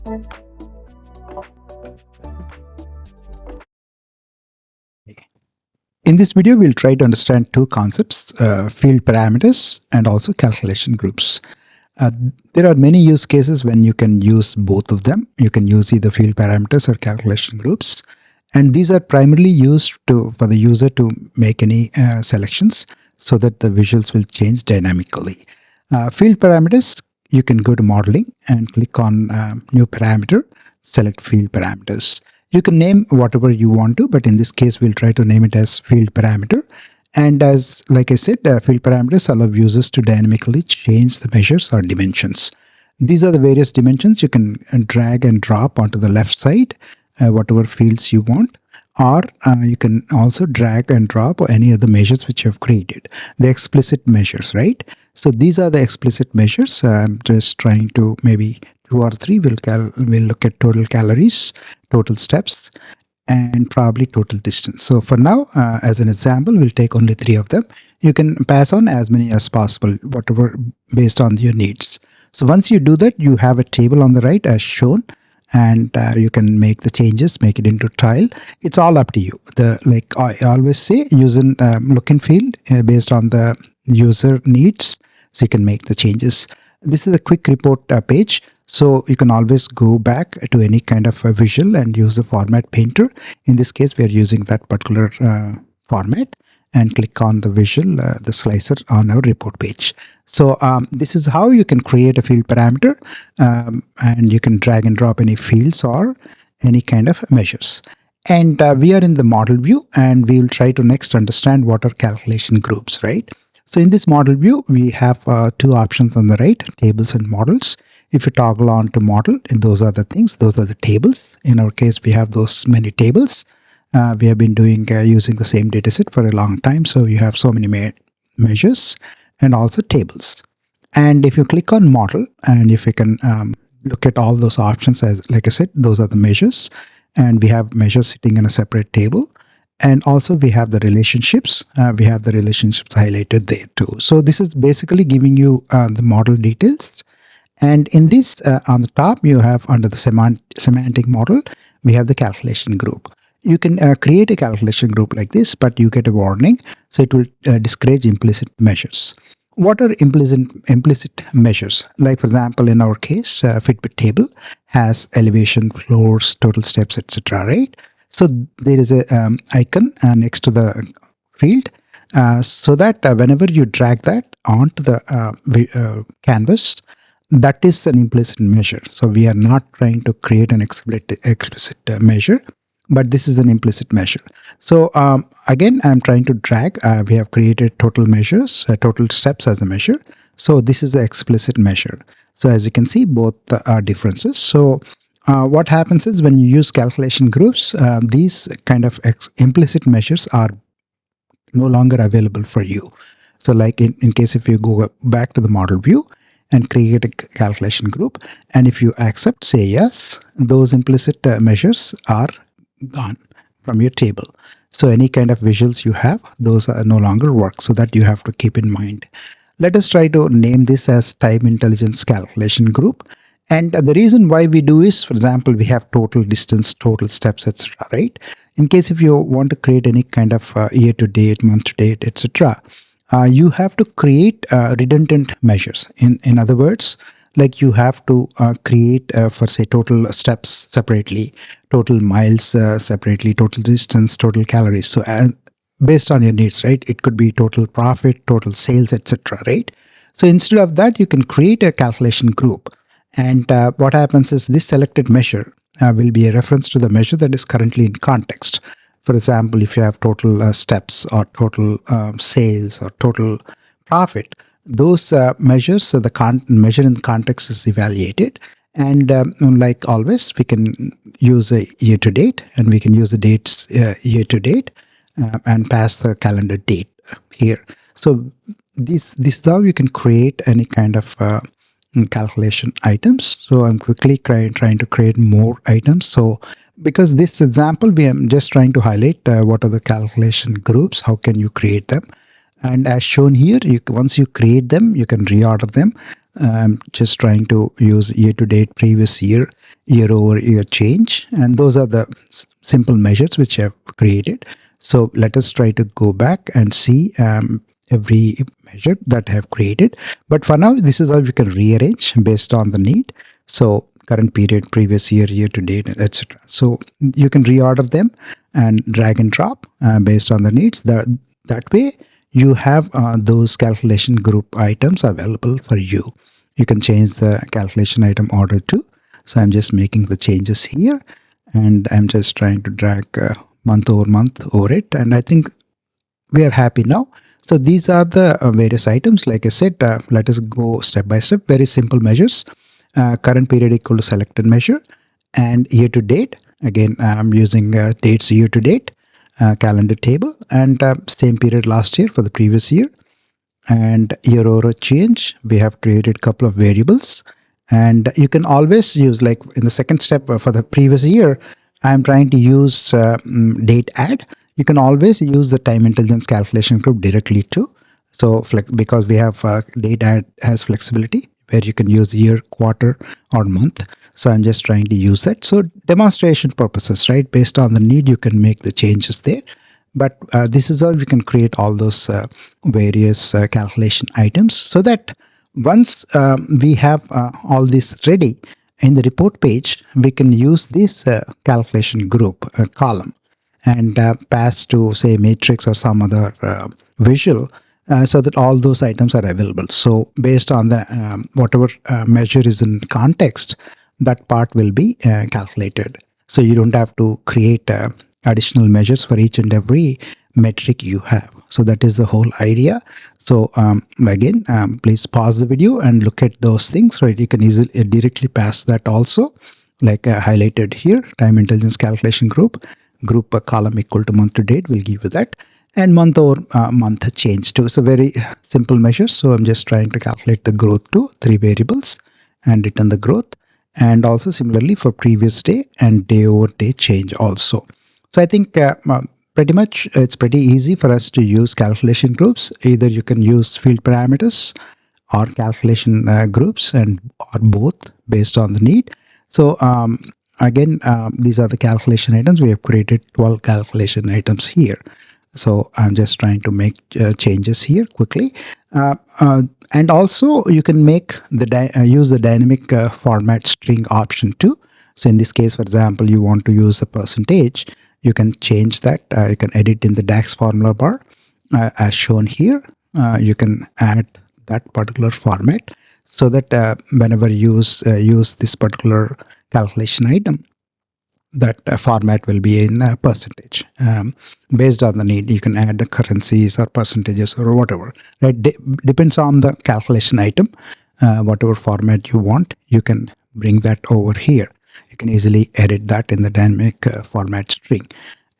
In this video, we'll try to understand two concepts, field parameters and also calculation groups. There are many use cases when you can use both of them. You can use either field parameters or calculation groups. And these are primarily used for the user to make any selections so that the visuals will change dynamically. Field parameters, you can go to modeling and click on new parameter, select field parameters. You can name whatever you want to, but in this case, we'll try to name it as field parameter. And like I said, field parameters allow users to dynamically change the measures or dimensions. These are the various dimensions you can drag and drop onto the left side, whatever fields you want, or you can also drag and drop any of the measures which you have created, the explicit measures, right? So these are the explicit measures. I'm just trying to maybe 2 or 3. We'll look at total calories, total steps, and probably total distance. So for now, as an example, we'll take only 3 of them. You can pass on as many as possible, whatever based on your needs. So once you do that, you have a table on the right as shown, and you can make the changes, make it into tile. It's all up to you. Like I always say, use an look and feel based on the user needs, so you can make the changes. This is a quick report page, so you can always go back to any kind of a visual and use the format painter. In this case, we are using that particular format, and click on the visual, the slicer on our report page. So this is how you can create a field parameter, and you can drag and drop any fields or any kind of measures. And we are in the model view, and we will try to next understand what are calculation groups, right? So in this model view, we have 2 options on the right, tables and models. If you toggle on to model, and those are the things, those are the tables. In our case, we have those many tables. We have been doing using the same dataset for a long time, so you have so many measures and also tables. And if you click on model, and if you can look at all those options, as like I said, those are the measures, and we have measures sitting in a separate table. And also we have the relationships. We have the relationships highlighted there too. So this is basically giving you the model details. And in this, on the top, you have under the semantic model, we have the calculation group. You can create a calculation group like this, but you get a warning. So it will discourage implicit measures. What are implicit measures? Like, for example, in our case, Fitbit table has elevation, floors, total steps, etc., right? So there is a icon next to the field, so that whenever you drag that onto the canvas, that is an implicit measure. So we are not trying to create an explicit measure, but this is an implicit measure. So again, I'm trying to drag. We have created total measures, total steps as a measure. So this is an explicit measure. So as you can see, both are differences. So what happens is when you use calculation groups, these kind of implicit measures are no longer available for you. So like in case if you go back to the model view and create a calculation group, and if you accept, say yes, those implicit measures are gone from your table. So any kind of visuals you have, those are no longer work. So that you have to keep in mind. Let us try to name this as time intelligence calculation group. And the reason why we do is, for example, we have total distance, total steps, etc., right? In case if you want to create any kind of year to date, month to date, etc., you have to create redundant measures. In other words, like you have to create for say total steps separately, total miles separately, total distance, total calories. So based on your needs, right? It could be total profit, total sales, etc., right? So instead of that, you can create a calculation group. And what happens is this selected measure will be a reference to the measure that is currently in context. For example, if you have total steps or total sales or total profit, those measures, so the measure in context is evaluated. And like always, we can use a year to date, and we can use the dates year to date and pass the calendar date here. So this is how you can create any kind of calculation items. So I'm quickly trying to create more items. So because this example, we are just trying to highlight what are the calculation groups, how can you create them. And as shown here, once you create them, you can reorder them. I'm just trying to use year to date, previous year, year over year change. And those are the simple measures which I've created. So let us try to go back and see every measure that I have created. But for now, this is how we can rearrange based on the need. So current period, previous year, year to date, etc. So you can reorder them and drag and drop based on the needs. That way, you have those calculation group items available for you. You can change the calculation item order too. So I'm just making the changes here, and I'm just trying to drag month over month over it, and I think we are happy now. So these are the various items. Like I said, let us go step by step. Very simple measures. Current period equal to selected measure, and year to date. Again, I'm using dates year to date, calendar table, and same period last year for the previous year. And year over change, we have created a couple of variables, and you can always use, like in the second step for the previous year, I'm trying to use date add. You can always use the time intelligence calculation group directly too. So because we have date add has flexibility where you can use year, quarter, or month. So I'm just trying to use that. So demonstration purposes, right? Based on the need, you can make the changes there. But this is how we can create all those various calculation items, so that once we have all this ready in the report page, we can use this calculation group column and pass to, say, matrix or some other visual, so that all those items are available. So based on the whatever measure is in context, that part will be calculated. So you don't have to create additional measures for each and every metric you have. So that is the whole idea. So again, please pause the video and look at those things, right? You can easily directly pass that also, like highlighted here, time intelligence calculation group a column equal to month to date will give you that, and month over month change too. So very simple measures. So I'm just trying to calculate the growth to 3 variables and return the growth, and also similarly for previous day and day over day change also. So I think pretty much it's pretty easy for us to use calculation groups. Either you can use field parameters or calculation groups, and or both based on the need. So again, these are the calculation items. We have created 12 calculation items here. So I'm just trying to make changes here quickly. And also you can make use the dynamic format string option too. So in this case, for example, you want to use a percentage, you can change that. You can edit in the DAX formula bar as shown here. You can add that particular format, so that whenever you use this particular calculation item, that format will be in percentage. Based on the need, you can add the currencies or percentages or whatever, right? Depends on the calculation item. Whatever format you want, you can bring that over here. You can easily edit that in the dynamic format string.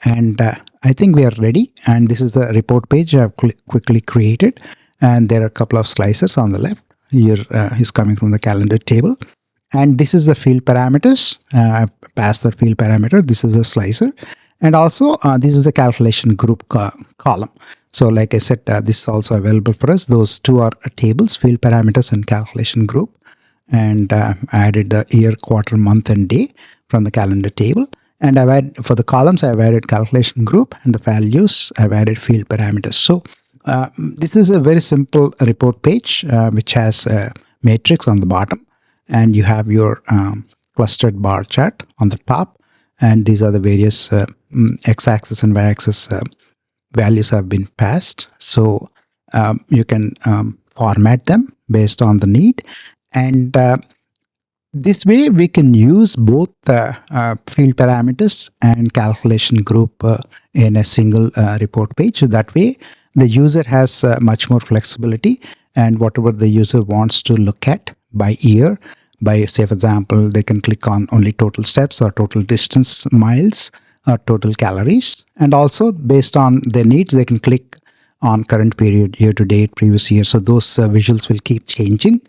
And I think we are ready. And this is the report page I have quickly created. And there are a couple of slicers on the left. Here is coming from the calendar table. And this is the field parameters. I've passed the field parameter. This is a slicer. And also, this is the calculation group column. So like I said, this is also available for us. Those two are tables, field parameters and calculation group. And I added the year, quarter, month, and day from the calendar table. And I've added, for the columns, I've added calculation group, and the values, I've added field parameters. So this is a very simple report page, which has a matrix on the bottom. And you have your clustered bar chart on the top. And these are the various x-axis and y-axis values have been passed. So you can format them based on the need. And this way we can use both field parameters and calculation group in a single report page. So that way the user has much more flexibility, and whatever the user wants to look at by year, by, say, for example, they can click on only total steps or total distance miles or total calories. And also based on their needs, they can click on current period, year to date, previous year. So those visuals will keep changing.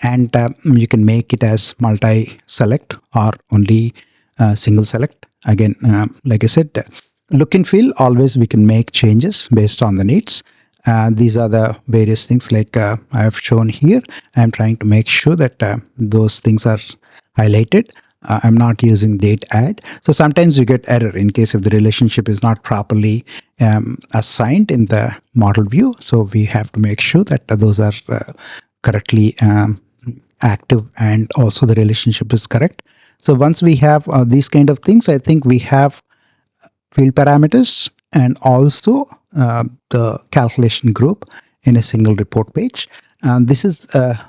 And you can make it as multi-select or only single select. Again, like I said, look and feel, always we can make changes based on the needs. These are the various things like I have shown here. I'm trying to make sure that those things are highlighted. I'm not using date add. So sometimes you get error in case if the relationship is not properly assigned in the model view. So we have to make sure that those are correctly active and also the relationship is correct. So once we have these kind of things, I think we have field parameters and also the calculation group in a single report page. This is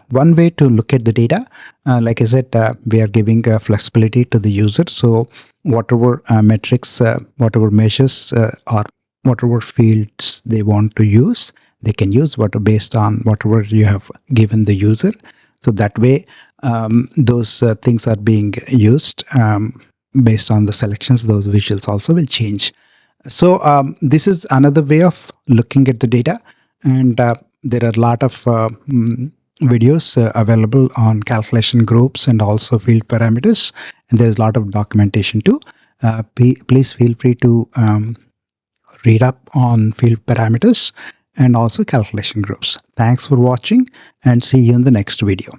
one way to look at the data. Like I said, we are giving flexibility to the user. So whatever metrics, whatever measures or whatever fields they want to use, they can use what based on whatever you have given the user. So that way, those things are being used. Based on the selections, those visuals also will change. So this is another way of looking at the data, and there are a lot of videos available on calculation groups and also field parameters, and there's a lot of documentation too. Please feel free to read up on field parameters and also calculation groups. Thanks for watching, and see you in the next video.